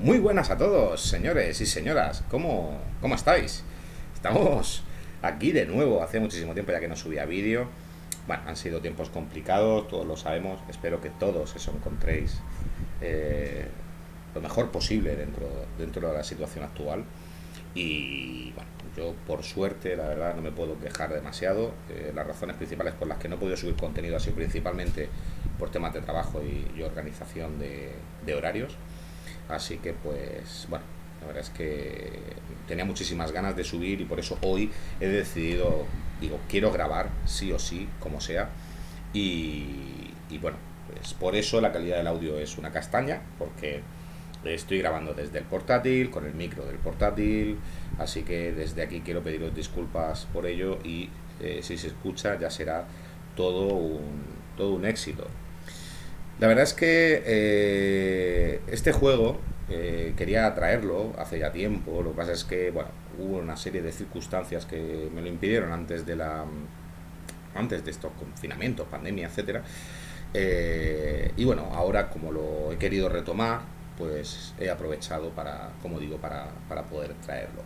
Muy buenas a todos, señores y señoras. ¿Cómo estáis? Estamos aquí de nuevo. Hace muchísimo tiempo ya que no subía vídeo. Bueno, han sido tiempos complicados, todos lo sabemos. Espero que todos os encontréis eh, lo mejor posible dentro de la situación actual. Y bueno, yo por suerte, la verdad, no me puedo quejar demasiado. Las razones principales por las que no he podido subir contenido ha sido principalmente por temas de trabajo y organización de horarios. Así que pues bueno, la verdad es que tenía muchísimas ganas de subir y por eso hoy he decidido, digo, quiero grabar sí o sí, como sea. Y bueno, pues por eso la calidad del audio es una castaña, porque estoy grabando desde el portátil, con el micro del portátil, así que desde aquí quiero pediros disculpas por ello y si se escucha ya será todo un éxito. La verdad es que este juego quería traerlo hace ya tiempo. Lo que pasa es que bueno, hubo una serie de circunstancias que me lo impidieron antes de estos confinamientos, pandemia, etcétera. Y bueno, ahora como lo he querido retomar, pues he aprovechado para, como digo, para poder traerlo.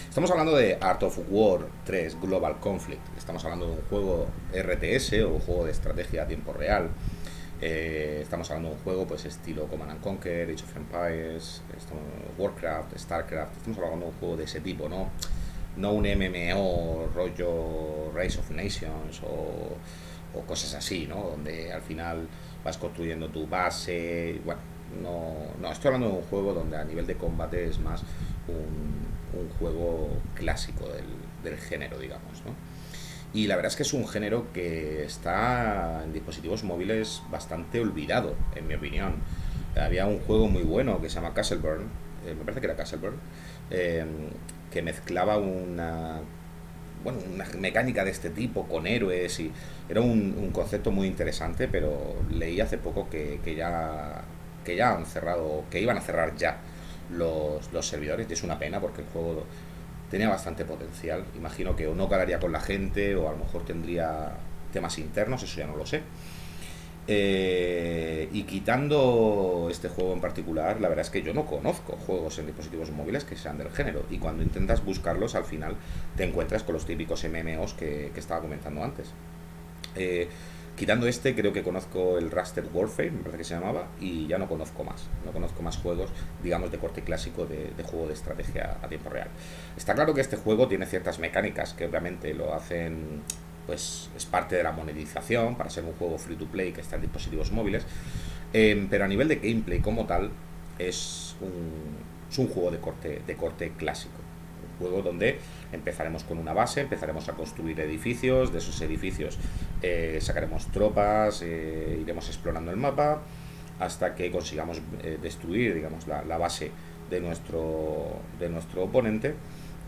Estamos hablando de Art of War 3 Global Conflict. Estamos hablando de un juego RTS o un juego de estrategia a tiempo real. Estamos hablando de un juego pues estilo Command and Conquer, Age of Empires, Warcraft, Starcraft. Estamos hablando de un juego de ese tipo, no un MMO rollo Rise of Nations o cosas así, ¿no? Donde al final vas construyendo tu base. Bueno, no, estoy hablando de un juego donde a nivel de combate es más un juego clásico del género, digamos, ¿no? Y la verdad es que es un género que está en dispositivos móviles bastante olvidado, en mi opinión. Había un juego muy bueno que se llama Castleburn, me parece que era Castleburn, eh, que mezclaba una mecánica de este tipo con héroes y era un concepto muy interesante, pero leí hace poco que ya han cerrado, que iban a cerrar ya los servidores, y es una pena porque el juego tenía bastante potencial. Imagino que o no calaría con la gente o a lo mejor tendría temas internos, eso ya no lo sé. Y quitando este juego en particular, la verdad es que yo no conozco juegos en dispositivos móviles que sean del género. Y cuando intentas buscarlos, al final te encuentras con los típicos MMOs que estaba comentando antes. Eh, Quitando este, creo que conozco el Rusted Warfare, me parece que se llamaba, y ya no conozco más. No conozco más juegos, digamos, de corte clásico de juego de estrategia a tiempo real. Está claro que este juego tiene ciertas mecánicas que obviamente lo hacen, pues es parte de la monetización para ser un juego free to play que está en dispositivos móviles, pero a nivel de gameplay como tal es un juego de corte clásico. Un juego donde empezaremos con una base, empezaremos a construir edificios, de esos edificios sacaremos tropas, iremos explorando el mapa hasta que consigamos destruir, digamos, la base de nuestro oponente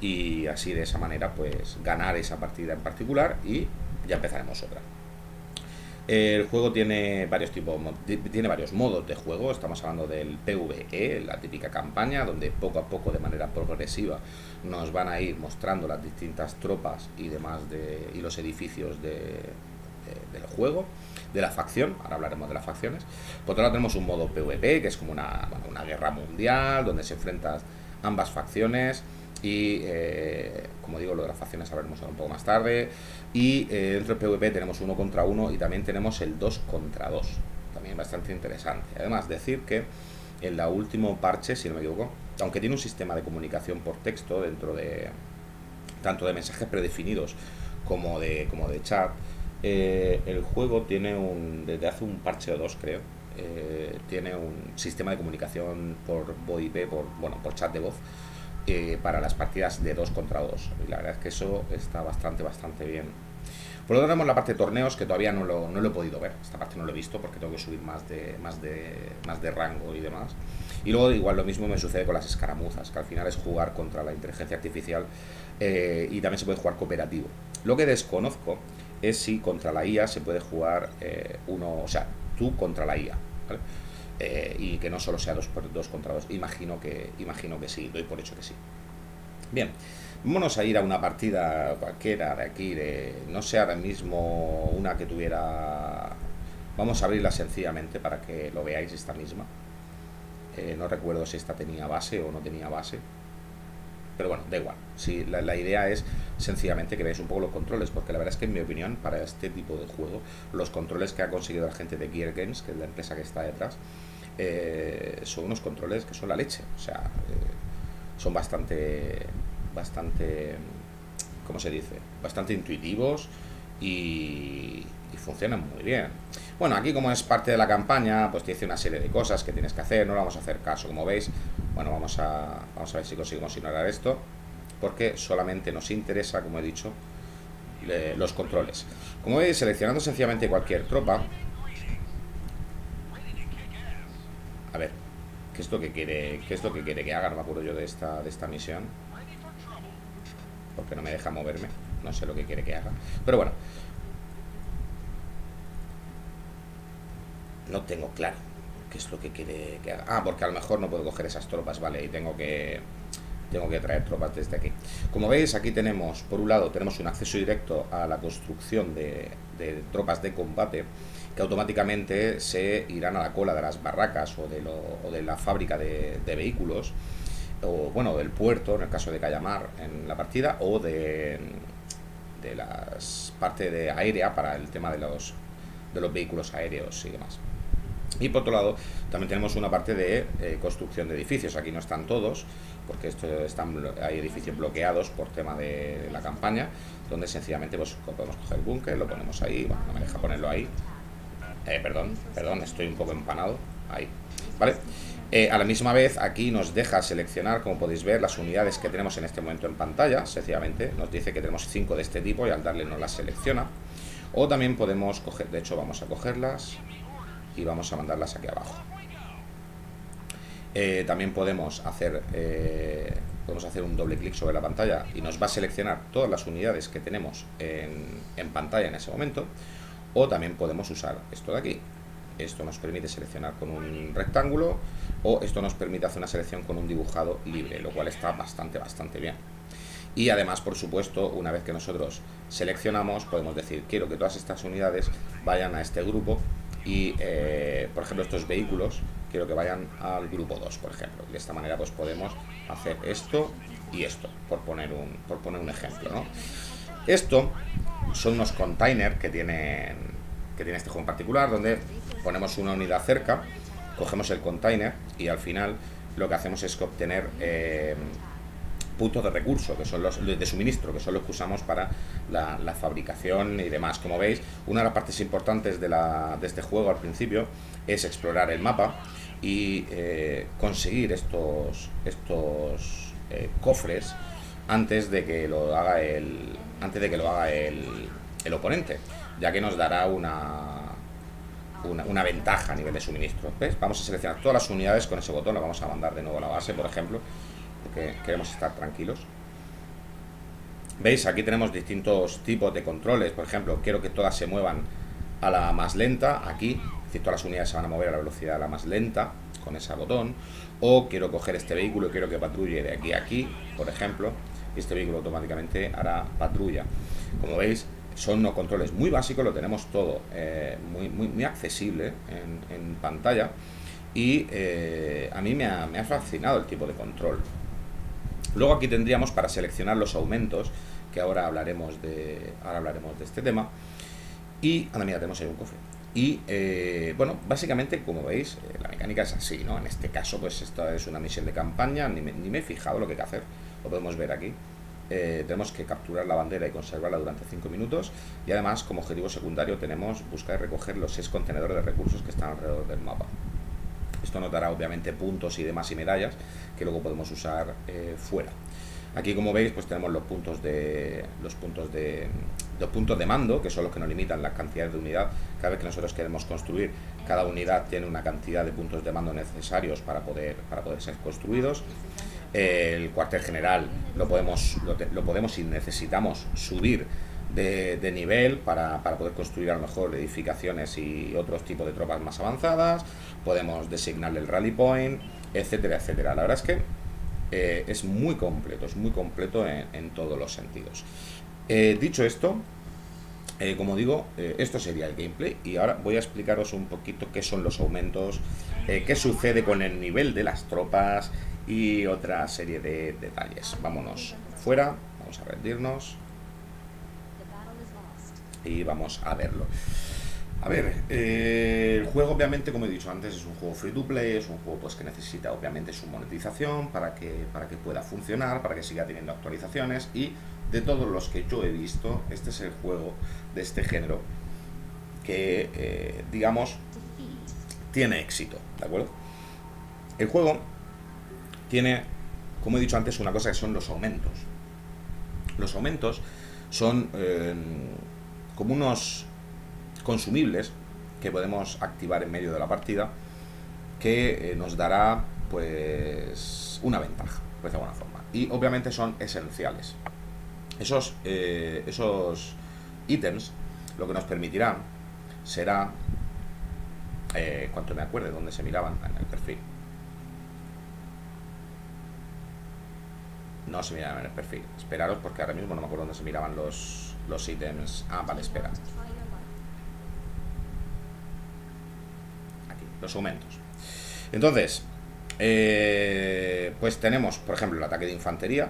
y así de esa manera pues ganar esa partida en particular y ya empezaremos otra. El juego tiene varios modos de juego. Estamos hablando del PvE, la típica campaña, donde poco a poco, de manera progresiva, nos van a ir mostrando las distintas tropas y demás y los edificios del juego, de la facción. Ahora hablaremos de las facciones. Por otro lado tenemos un modo PvP, que es como una guerra mundial, donde se enfrentan ambas facciones. Y como digo, lo de las facciones hablaremos un poco más tarde. Y dentro del PvP tenemos uno contra uno y también tenemos el 2 contra 2. También bastante interesante. Además, decir que en la último parche, si no me equivoco, aunque tiene un sistema de comunicación por texto dentro de tanto de mensajes predefinidos como de chat, el juego tiene desde hace un parche o dos, creo, tiene un sistema de comunicación por VoIP, por chat de voz, para las partidas de 2 contra 2. Y la verdad es que eso está bastante bien. Por lo tanto tenemos la parte de torneos, que todavía no lo he podido ver. Esta parte no lo he visto porque tengo que subir más de rango y demás. Y luego igual lo mismo me sucede con las escaramuzas, que al final es jugar contra la inteligencia artificial, y también se puede jugar cooperativo. Lo que desconozco es si contra la IA se puede jugar o sea, tú contra la IA, ¿vale? Y que no solo sea dos contra dos. Imagino que sí, doy por hecho que sí. Bien, vámonos a ir a una partida cualquiera de aquí, no sé ahora mismo una que tuviera. Vamos a abrirla sencillamente para que lo veáis esta misma. No recuerdo si esta tenía base o no tenía base. Pero bueno, da igual. Sí, la idea es sencillamente que veáis un poco los controles, porque la verdad es que en mi opinión, para este tipo de juego, los controles que ha conseguido la gente de Gear Games, que es la empresa que está detrás, son unos controles que son la leche. O sea, son bastante, ¿cómo se dice? Bastante intuitivos y funcionan muy bien. Bueno, aquí como es parte de la campaña, pues te dice una serie de cosas que tienes que hacer, no le vamos a hacer caso, como veis. Bueno, vamos a ver si conseguimos ignorar esto, porque solamente nos interesa, como he dicho, los controles. Como veis, seleccionando sencillamente cualquier tropa. A ver, ¿qué es lo que quiere que haga? No me acuerdo yo de esta misión, porque no me deja moverme. No sé lo que quiere que haga. Pero bueno, no tengo claro qué es lo que quiere que haga. Ah, porque a lo mejor no puedo coger esas tropas, vale, y tengo que traer tropas desde aquí. Como veis, aquí tenemos, por un lado, tenemos un acceso directo a la construcción de tropas de combate, que automáticamente se irán a la cola de las barracas o de la fábrica de vehículos, o bueno, del puerto, en el caso de que haya mar en la partida, o de las partes de aérea para el tema de los vehículos aéreos y demás. Y por otro lado, también tenemos una parte de construcción de edificios. Aquí no están todos, porque hay edificios bloqueados por tema de la campaña, donde sencillamente pues, podemos coger el búnker, lo ponemos ahí. Bueno, no me deja ponerlo ahí. Perdón, estoy un poco empanado. Ahí, ¿vale? A la misma vez, aquí nos deja seleccionar, como podéis ver, las unidades que tenemos en este momento en pantalla. Sencillamente nos dice que tenemos 5 de este tipo y al darle nos las selecciona. O también podemos coger, de hecho vamos a cogerlas y vamos a mandarlas aquí abajo. También podemos hacer un doble clic sobre la pantalla y nos va a seleccionar todas las unidades que tenemos en pantalla en ese momento. O también podemos usar esto de aquí. Esto nos permite seleccionar con un rectángulo, o esto nos permite hacer una selección con un dibujado libre, lo cual está bastante bien. Y además, por supuesto, una vez que nosotros seleccionamos, podemos decir, quiero que todas estas unidades vayan a este grupo y, por ejemplo, estos vehículos, quiero que vayan al grupo 2, por ejemplo. De esta manera, pues podemos hacer esto y esto, por poner un ejemplo, ¿no? Esto son unos containers que tiene este juego en particular, donde ponemos una unidad cerca, cogemos el container y al final lo que hacemos es obtener puntos de recurso, que son los de suministro, que son los que usamos para la fabricación y demás. Como veis, una de las partes importantes de este juego al principio es explorar el mapa y conseguir estos cofres antes de que lo haga el oponente, ya que nos dará una ventaja a nivel de suministro. ¿Ves? Vamos a seleccionar todas las unidades con ese botón, lo vamos a mandar de nuevo a la base, por ejemplo, porque queremos estar tranquilos. ¿Veis? Aquí tenemos distintos tipos de controles. Por ejemplo, quiero que todas se muevan a la más lenta, aquí, es decir, todas las unidades se van a mover a la velocidad de la más lenta con ese botón. O quiero coger este vehículo y quiero que patrulle de aquí a aquí, por ejemplo, y este vehículo automáticamente hará patrulla. Como veis, son unos controles muy básicos, lo tenemos todo muy accesible en pantalla. Y a mí me ha fascinado el tipo de control. Luego aquí tendríamos para seleccionar los aumentos, que ahora hablaremos de este tema. Y, mira, tenemos ahí un cofre. Y, bueno, básicamente, como veis, la mecánica es así, ¿no? En este caso, pues esta es una misión de campaña, ni me he fijado lo que hay que hacer, lo podemos ver aquí. Tenemos que capturar la bandera y conservarla durante 5 minutos. Y además, como objetivo secundario, tenemos buscar y recoger los 6 contenedores de recursos que están alrededor del mapa. Esto nos dará obviamente puntos y demás y medallas que luego podemos usar fuera. Aquí, como veis, pues tenemos los puntos de mando, que son los que nos limitan las cantidades de unidad. Cada vez que nosotros queremos construir, cada unidad tiene una cantidad de puntos de mando necesarios para poder ser construidos. El cuartel general lo podemos si necesitamos subir de nivel para poder construir a lo mejor edificaciones y otros tipos de tropas más avanzadas. Podemos designarle el rally point, etcétera, etcétera. La verdad es que es muy completo en todos los sentidos. Dicho esto, Como digo, esto sería el gameplay y ahora voy a explicaros un poquito qué son los aumentos, qué sucede con el nivel de las tropas y otra serie de detalles. Vámonos fuera, vamos a rendirnos y vamos a verlo. A ver, el juego obviamente, como he dicho antes, es un juego free to play, es un juego pues que necesita obviamente su monetización para que pueda funcionar, para que siga teniendo actualizaciones, y de todos los que yo he visto, este es el juego de este género que, digamos, tiene éxito, ¿de acuerdo? El juego tiene, como he dicho antes, una cosa que son los aumentos. Los aumentos son como unos consumibles que podemos activar en medio de la partida, que nos dará pues una ventaja, pues de alguna forma, y obviamente son esenciales. Esos ítems lo que nos permitirán será, cuanto me acuerde dónde se miraban en el perfil, no se miraban en el perfil, esperaros porque ahora mismo no me acuerdo dónde se miraban los ítems. Vale, espera, aquí, los aumentos. Entonces, pues tenemos, por ejemplo, el ataque de infantería,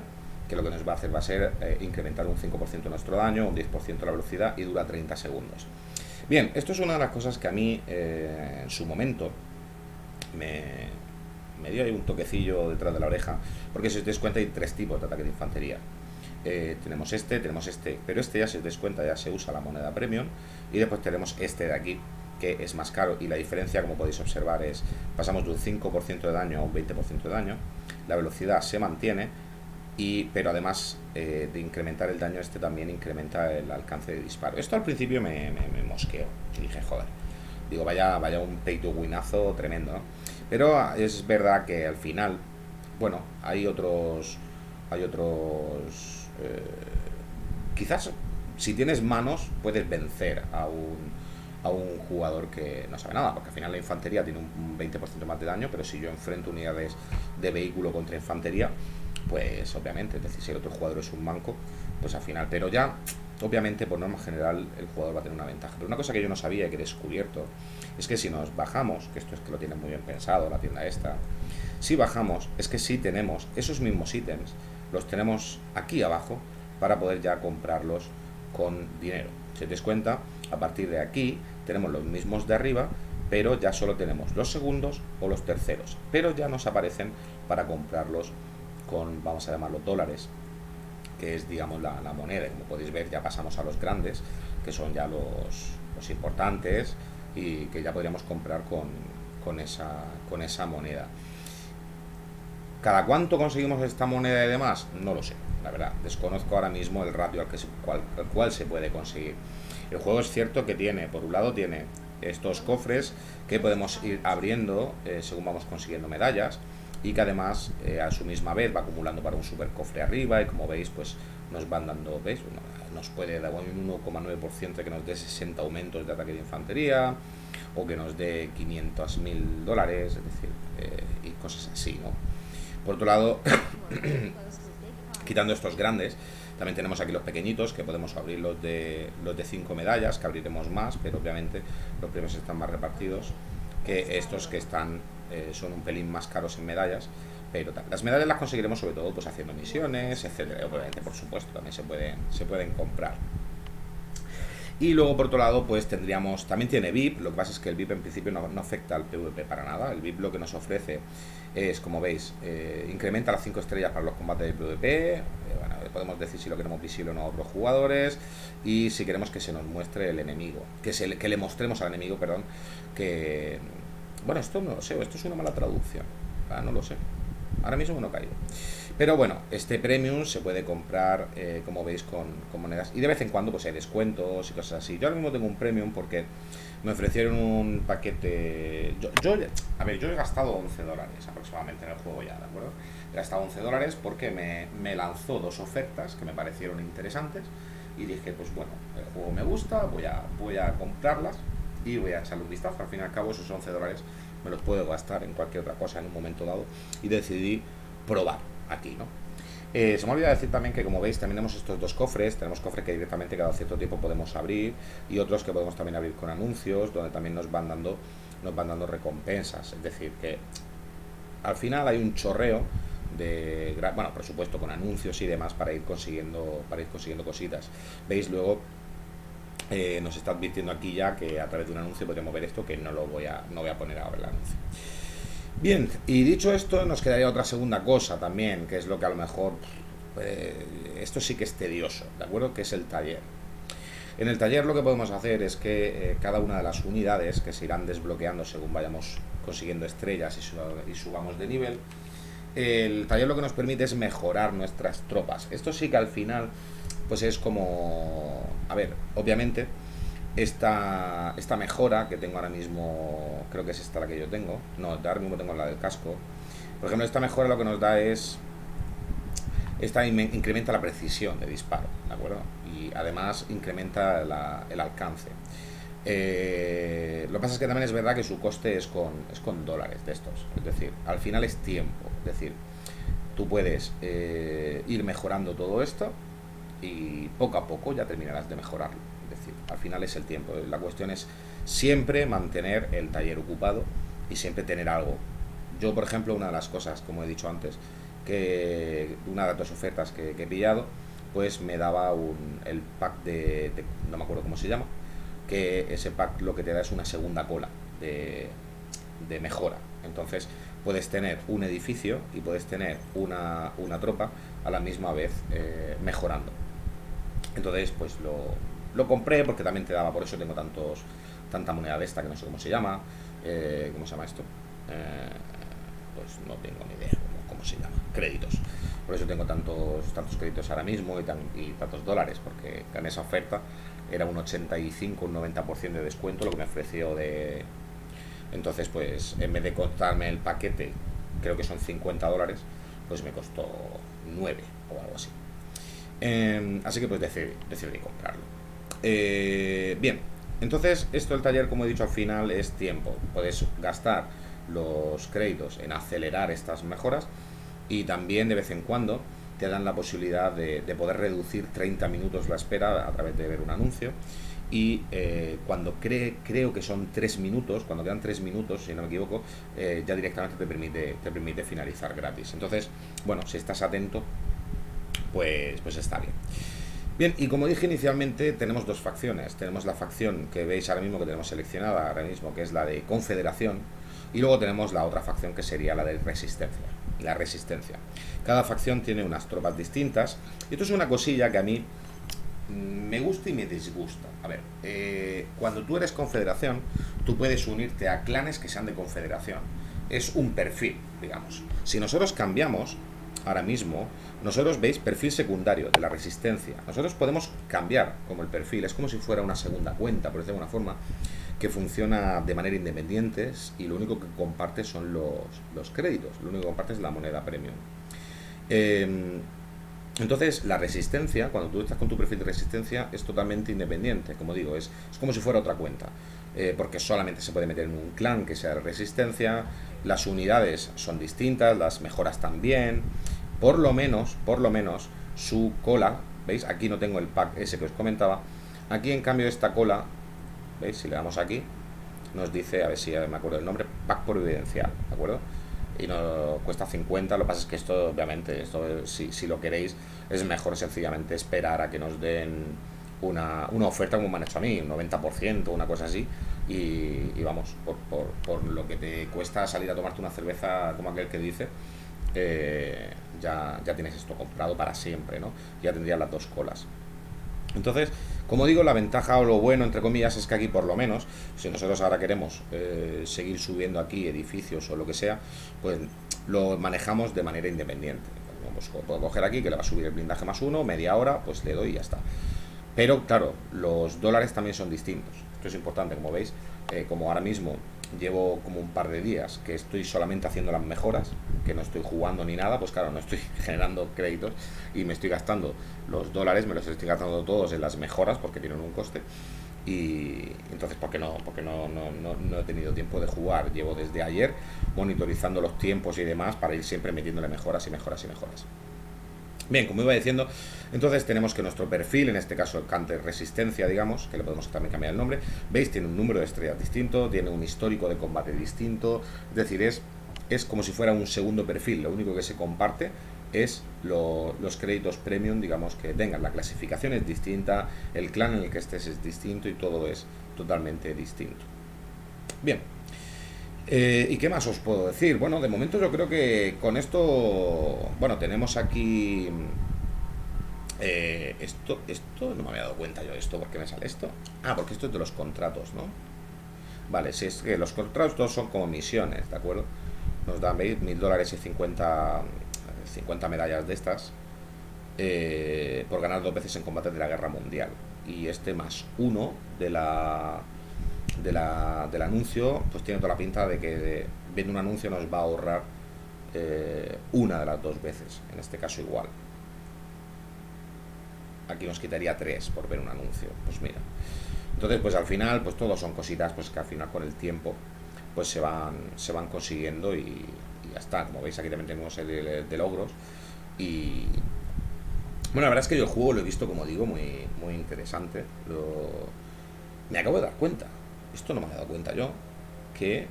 que lo que nos va a hacer va a ser incrementar un 5% nuestro daño, un 10% la velocidad, y dura 30 segundos. Bien, esto es una de las cosas que a mí en su momento me dio ahí un toquecillo detrás de la oreja, porque si os dais cuenta hay tres tipos de ataque de infantería. Tenemos este, pero este, ya si os dais cuenta, ya se usa la moneda premium, y después tenemos este de aquí, que es más caro, y la diferencia, como podéis observar, es pasamos de un 5% de daño a un 20% de daño. La velocidad se mantiene, pero además de incrementar el daño, este también incrementa el alcance de disparo. Esto al principio me mosqueó, y dije, joder, digo, vaya un pay to winazo tremendo, ¿no? Pero es verdad que al final, bueno, hay otros quizás si tienes manos puedes vencer a un jugador que no sabe nada, porque al final la infantería tiene un 20% más de daño, pero si yo enfrento unidades de vehículo contra infantería, pues obviamente, es decir, si el otro jugador es un manco, pues al final, pero ya, obviamente, por norma general, el jugador va a tener una ventaja. Pero una cosa que yo no sabía y que he descubierto es que si nos bajamos, que esto es que lo tienen muy bien pensado la tienda esta, si bajamos, es que si tenemos esos mismos ítems, los tenemos aquí abajo para poder ya comprarlos con dinero. Si te das cuenta, a partir de aquí tenemos los mismos de arriba, pero ya solo tenemos los segundos o los terceros, pero ya nos aparecen para comprarlos con, vamos a llamarlo, dólares, que es, digamos, la moneda. Como podéis ver, ya pasamos a los grandes, que son ya los importantes, y que ya podríamos comprar con esa moneda. ¿Cada cuánto conseguimos esta moneda y demás? No lo sé, la verdad. Desconozco ahora mismo el ratio al cual se puede conseguir. El juego es cierto que tiene, por un lado, tiene estos cofres que podemos ir abriendo según vamos consiguiendo medallas, y que además a su misma vez va acumulando para un super cofre arriba, y como veis, pues nos van dando, ¿veis? Nos puede dar un 1,9% que nos dé 60 aumentos de ataque de infantería, o que nos dé 500.000 dólares, es decir, y cosas así, ¿no? Por otro lado, quitando estos grandes, también tenemos aquí los pequeñitos, que podemos abrir los de 5 medallas, que abriremos más, pero obviamente los premios están más repartidos que estos, que son un pelín más caros en medallas, pero las medallas las conseguiremos sobre todo pues haciendo misiones, etcétera. Obviamente, por supuesto, también se pueden comprar. Y luego, por otro lado, pues también tiene VIP. Lo que pasa es que el VIP en principio no afecta al PvP para nada. El VIP lo que nos ofrece es, como veis, incrementa las 5 estrellas para los combates de PvP. Bueno, podemos decir si lo queremos visible o no a otros jugadores, y si queremos que se nos muestre el enemigo, que le mostremos al enemigo, perdón, que... Bueno, esto no lo sé, esto es una mala traducción, no lo sé, ahora mismo no caigo. Pero bueno, este premium se puede comprar, como veis, con monedas, y de vez en cuando pues hay descuentos y cosas así. Yo ahora mismo tengo un premium porque me ofrecieron un paquete. Yo he gastado 11 dólares aproximadamente en el juego ya, ¿de acuerdo? He gastado 11 dólares porque me lanzó dos ofertas que me parecieron interesantes, y dije, pues bueno, el juego me gusta, voy a comprarlas y voy a echarle un vistazo. Al fin y al cabo, esos 11 dólares me los puedo gastar en cualquier otra cosa en un momento dado, y decidí probar aquí, ¿no? Se me olvidó decir también que, como veis, también tenemos estos dos cofres. Tenemos cofres que directamente cada cierto tiempo podemos abrir, y otros que podemos también abrir con anuncios, donde también nos van dando recompensas. Es decir, que al final hay un chorreo bueno, por supuesto, con anuncios y demás, para ir consiguiendo cositas. Veis luego, nos está advirtiendo aquí ya que a través de un anuncio podremos ver esto, que no voy a poner ahora el anuncio. Bien, y dicho esto, nos quedaría otra segunda cosa también, que es lo que a lo mejor, esto sí que es tedioso, ¿de acuerdo? Que es el taller. En el taller lo que podemos hacer es que, cada una de las unidades que se irán desbloqueando según vayamos consiguiendo estrellas y subamos de nivel, el taller lo que nos permite es mejorar nuestras tropas. Esto sí que al final pues es como, a ver, obviamente esta mejora que tengo ahora mismo, creo que es esta la que yo tengo, no, ahora mismo tengo la del casco. Por ejemplo, esta mejora lo que nos da es, esta incrementa la precisión de disparo, ¿de acuerdo? Y además incrementa el alcance. Lo que pasa es que también es verdad que su coste es con dólares de estos. Es decir, al final es tiempo. Es decir, tú puedes, ir mejorando todo esto, y poco a poco ya terminarás de mejorarlo. Es decir, al final es el tiempo. La cuestión es siempre mantener el taller ocupado y siempre tener algo. Yo, por ejemplo, una de las cosas, como he dicho antes, que una de las dos ofertas que he pillado, pues me daba el pack no me acuerdo cómo se llama, que ese pack lo que te da es una segunda cola de mejora. Entonces puedes tener un edificio y puedes tener una tropa a la misma vez, mejorando. Entonces pues lo compré porque también te daba, por eso tengo tanta moneda de esta que no sé cómo se llama. ¿Cómo se llama esto? Pues no tengo ni idea cómo se llama. Créditos. Por eso tengo tantos créditos ahora mismo, y tantos dólares, porque en esa oferta era un 85, un 90% de descuento lo que me ofreció de... Entonces pues en vez de costarme el paquete, creo que son 50 dólares, pues me costó 9 o algo así. Así que pues decidí comprarlo. Bien, entonces esto del taller, como he dicho, al final es tiempo. Puedes gastar los créditos en acelerar estas mejoras, y también de vez en cuando te dan la posibilidad de poder reducir 30 minutos la espera a través de ver un anuncio. Y, cuando creo que son 3 minutos, cuando quedan 3 minutos, si no me equivoco, ya directamente te permite finalizar gratis. Entonces, bueno, si estás atento, pues está bien. Bien, y como dije inicialmente, tenemos dos facciones. Tenemos la facción que veis ahora mismo, que tenemos seleccionada ahora mismo, que es la de Confederación, y luego tenemos la otra facción, que sería la de Resistencia. La Resistencia. Cada facción tiene unas tropas distintas, y esto es una cosilla que a mí me gusta y me disgusta. A ver, cuando tú eres Confederación, tú puedes unirte a clanes que sean de Confederación. Es un perfil, digamos. Si nosotros cambiamos ahora mismo, nosotros veis perfil secundario de la Resistencia. Nosotros podemos cambiar como el perfil, es como si fuera una segunda cuenta, por decirlo de alguna forma, que funciona de manera independiente, y lo único que comparte son los créditos, lo único que comparte es la moneda premium. Entonces, la Resistencia, cuando tú estás con tu perfil de Resistencia, es totalmente independiente. Como digo, es como si fuera otra cuenta, porque solamente se puede meter en un clan que sea de Resistencia. Las unidades son distintas, las mejoras también. Por lo menos, su cola, ¿veis? Aquí no tengo el pack ese que os comentaba. Aquí, en cambio, esta cola, ¿veis? Si le damos aquí, nos dice, a ver si me acuerdo el nombre, pack providencial, ¿de acuerdo? Y nos cuesta 50. Lo que pasa es que esto, obviamente, si lo queréis, es mejor sencillamente esperar a que nos den una oferta, como me han hecho a mí, un 90%, una cosa así, y vamos, por lo que te cuesta salir a tomarte una cerveza, como aquel que dice, ya tienes esto comprado para siempre, ¿no? Ya tendrías las dos colas. Entonces, como digo, la ventaja, o lo bueno, entre comillas, es que aquí, por lo menos, si nosotros ahora queremos, seguir subiendo aquí edificios o lo que sea, pues lo manejamos de manera independiente. Pues puedo coger aquí, que le va a subir el blindaje +1, media hora, pues le doy y ya está. Pero claro, los dólares también son distintos. Esto es importante, como veis, como ahora mismo llevo como un par de días que estoy solamente haciendo las mejoras, que no estoy jugando ni nada, pues claro, no estoy generando créditos y me estoy gastando los dólares, me los estoy gastando todos en las mejoras porque tienen un coste. Y entonces, ¿por qué no? Porque no he tenido tiempo de jugar. Llevo desde ayer monitorizando los tiempos y demás para ir siempre metiéndole mejoras y mejoras y mejoras. Bien, como iba diciendo, entonces tenemos que nuestro perfil, en este caso el counter resistencia, digamos, que le podemos también cambiar el nombre, veis, tiene un número de estrellas distinto, tiene un histórico de combate distinto, es decir, es como si fuera un segundo perfil, lo único que se comparte es los créditos premium, digamos, que tengan, la clasificación es distinta, el clan en el que estés es distinto y todo es totalmente distinto. Bien, ¿y qué más os puedo decir? Bueno, de momento yo creo que con esto, bueno, tenemos aquí esto no me había dado cuenta yo de esto. ¿Por qué me sale esto? Ah, porque esto es de los contratos, ¿no? Vale, si es que los contratos son como misiones, ¿de acuerdo? Nos dan $1000 y 50 medallas de estas por ganar 2 veces en combates de la guerra mundial. Y este más uno del anuncio, pues tiene toda la pinta de que viendo un anuncio nos va a ahorrar una de las 2 veces, en este caso igual. Aquí nos quitaría 3 por ver un anuncio, pues mira. Entonces, pues al final, pues todo son cositas pues que al final con el tiempo pues se van consiguiendo y ya está. Como veis, aquí también tenemos el de logros. Y bueno, la verdad es que yo el juego lo he visto, como digo, muy, muy interesante. Me acabo de dar cuenta, esto no me había dado cuenta yo, que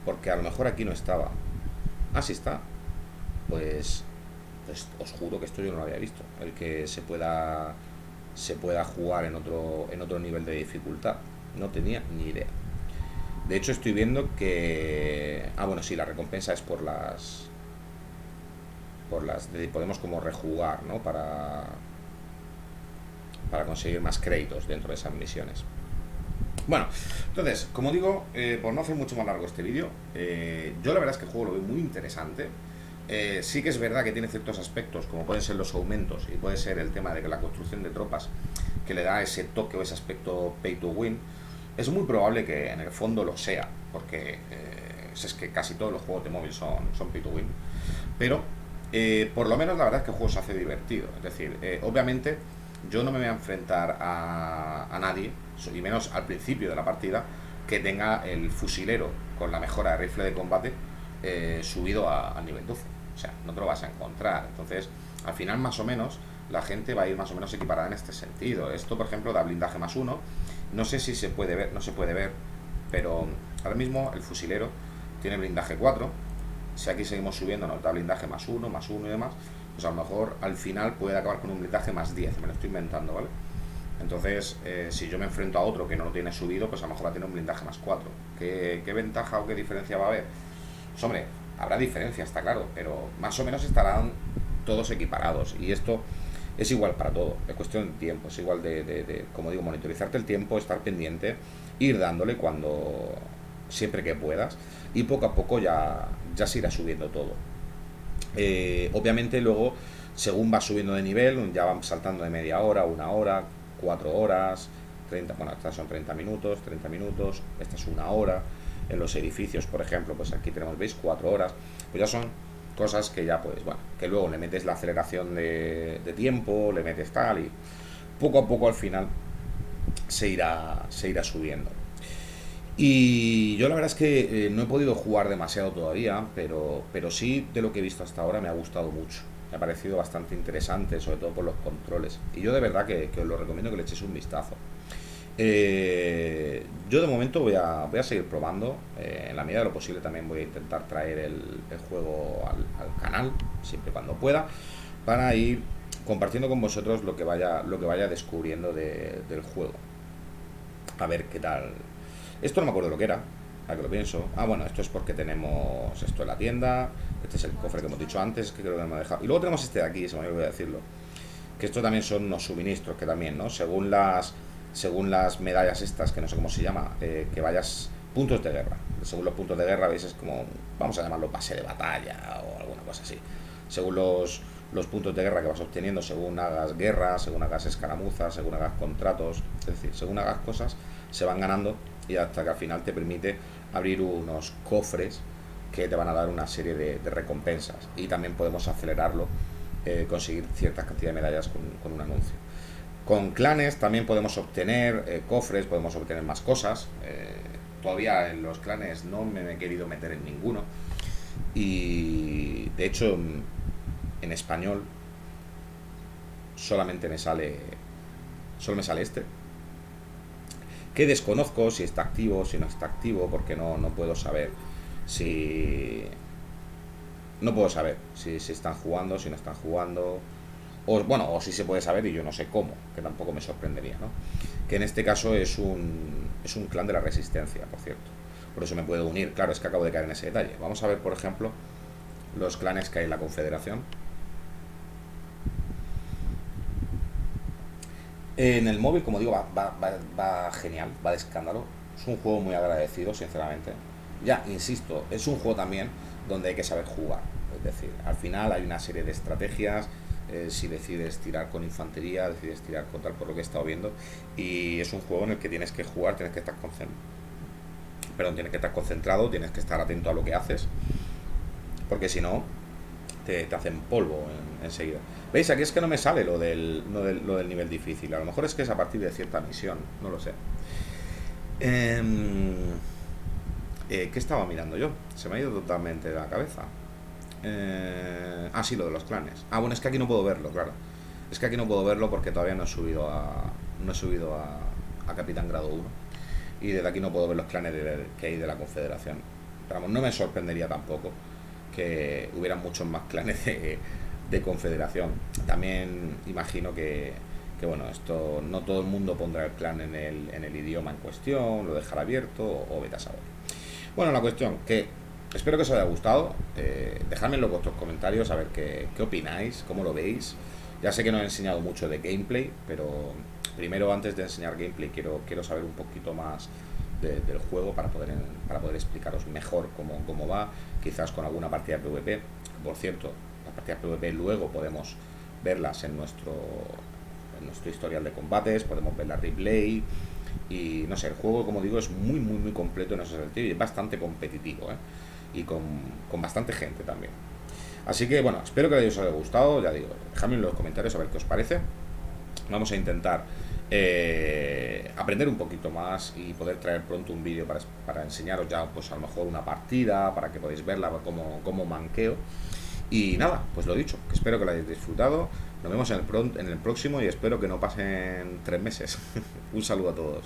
porque a lo mejor aquí no estaba. Ah, sí está. Pues os juro que esto yo no lo había visto. El que se pueda jugar en otro nivel de dificultad. No tenía ni idea. De hecho, estoy viendo que. Ah, bueno, sí, la recompensa es podemos como rejugar, ¿no? Para conseguir más créditos dentro de esas misiones. Bueno, entonces, como digo, por no hacer mucho más largo este vídeo, yo la verdad es que el juego lo veo muy interesante. Sí que es verdad que tiene ciertos aspectos, como pueden ser los aumentos y puede ser el tema de que la construcción de tropas, que le da ese toque o ese aspecto pay to win. Es muy probable que en el fondo lo sea, porque es que casi todos los juegos de móvil son pay to win. Pero por lo menos la verdad es que el juego se hace divertido. Es decir, obviamente yo no me voy a enfrentar a nadie, y menos al principio de la partida, que tenga el fusilero con la mejora de rifle de combate subido al nivel 12. O sea, no te lo vas a encontrar. Entonces, al final más o menos la gente va a ir más o menos equiparada en este sentido. Esto, por ejemplo, da blindaje más 1. No sé si se puede ver, no se puede ver, pero ahora mismo el fusilero tiene blindaje 4. Si aquí seguimos subiendo nos da blindaje más 1 y demás, pues a lo mejor al final puede acabar con un blindaje más 10. Me lo estoy inventando, ¿vale? Entonces, si yo me enfrento a otro que no lo tiene subido, pues a lo mejor va a tener un blindaje más 4. ¿Qué ventaja o qué diferencia va a haber? Pues hombre, habrá diferencia, está claro, pero más o menos estarán todos equiparados. Y esto es igual para todo, es cuestión de tiempo, es igual como digo, monitorizarte el tiempo, estar pendiente, ir dándole siempre que puedas, y poco a poco ya se irá subiendo todo. Obviamente luego, según vas subiendo de nivel, ya van saltando de media hora, 1 hora, 4 horas, 30, bueno, estas son 30 minutos, esta es 1 hora. En los edificios, por ejemplo, pues aquí tenemos, ¿veis? 4 horas. Pues ya son cosas que ya, pues bueno, que luego le metes la aceleración de tiempo, le metes tal, y poco a poco al final se irá subiendo. Y yo la verdad es que no he podido jugar demasiado todavía, pero sí, de lo que he visto hasta ahora, me ha gustado mucho. Me ha parecido bastante interesante, sobre todo por los controles. Y yo de verdad que os lo recomiendo que le echéis un vistazo. Yo de momento voy a seguir probando. En la medida de lo posible también voy a intentar traer el juego al canal, siempre y cuando pueda, para ir compartiendo con vosotros lo que vaya descubriendo del juego. A ver qué tal. Esto no me acuerdo lo que era, a que lo pienso. Ah, bueno, esto es porque tenemos esto en la tienda. Este es el cofre que hemos dicho antes, que creo que me ha dejado. Y luego tenemos este de aquí, se me olvidó decirlo. Que esto también son unos suministros, que también, ¿no? Según las medallas estas, que no sé cómo se llama, que vayas puntos de guerra. Según los puntos de guerra, veis, es como, vamos a llamarlo pase de batalla o alguna cosa así. Según los puntos de guerra que vas obteniendo, según hagas guerra, según hagas escaramuzas, según hagas contratos, es decir, según hagas cosas, se van ganando, y hasta que al final te permite abrir unos cofres que te van a dar una serie de recompensas, y también podemos acelerarlo, conseguir ciertas cantidades de medallas con un anuncio. Con clanes también podemos obtener cofres, podemos obtener más cosas. Todavía en los clanes no me he querido meter en ninguno. Y de hecho, en español solamente me sale, solo me sale este, que desconozco si está activo, si no está activo, porque no puedo saber si... No puedo saber si están jugando, si no están jugando, o bueno, o si se puede saber y yo no sé cómo, que tampoco me sorprendería, ¿no? Que en este caso es un clan de la resistencia, por cierto. Por eso me puedo unir. Claro, es que acabo de caer en ese detalle. Vamos a ver, por ejemplo, los clanes que hay en la Confederación. En el móvil, como digo, va genial, va de escándalo. Es un juego muy agradecido, sinceramente. Ya, insisto, es un juego también donde hay que saber jugar. Es decir, al final hay una serie de estrategias. Si decides tirar con infantería, decides tirar con tal, por lo que he estado viendo. Y es un juego en el que tienes que jugar, tienes que estar tienes que estar concentrado, tienes que estar atento a lo que haces. Porque si no, te hacen polvo enseguida. ¿Veis? Aquí es que no me sale lo del nivel difícil. A lo mejor es que es a partir de cierta misión. No lo sé. ¿Qué estaba mirando yo? Se me ha ido totalmente de la cabeza. Sí, lo de los clanes. Bueno, es que aquí no puedo verlo, claro. Es que aquí no puedo verlo porque todavía no he subido a Capitán Grado 1. Y desde aquí no puedo ver los clanes que hay de la Confederación. Pero vamos, no me sorprendería tampoco que hubieran muchos más clanes de Confederación. También imagino que bueno, esto no todo el mundo pondrá el clan en el idioma en cuestión, lo dejará abierto o vete a saber. Bueno, la cuestión, que espero que os haya gustado. Dejadme en vuestros comentarios a ver qué opináis, cómo lo veis. Ya sé que no he enseñado mucho de gameplay, pero primero, antes de enseñar gameplay, quiero saber un poquito más del juego para poder explicaros mejor cómo va, quizás con alguna partida de PvP. Por cierto, las partidas PvP luego podemos verlas en nuestro historial de combates, podemos ver la replay. Y no sé, el juego, como digo, es muy completo en ese sentido y es bastante competitivo, ¿eh? Y con bastante gente también. Así que bueno, espero que os haya gustado. Ya digo, dejadme en los comentarios a ver qué os parece. Vamos a intentar aprender un poquito más y poder traer pronto un vídeo para enseñaros ya, pues a lo mejor una partida, para que podáis verla como manqueo. Y nada, pues lo dicho, que espero que lo hayáis disfrutado. Nos vemos en el próximo y espero que no pasen 3 meses. Un saludo a todos.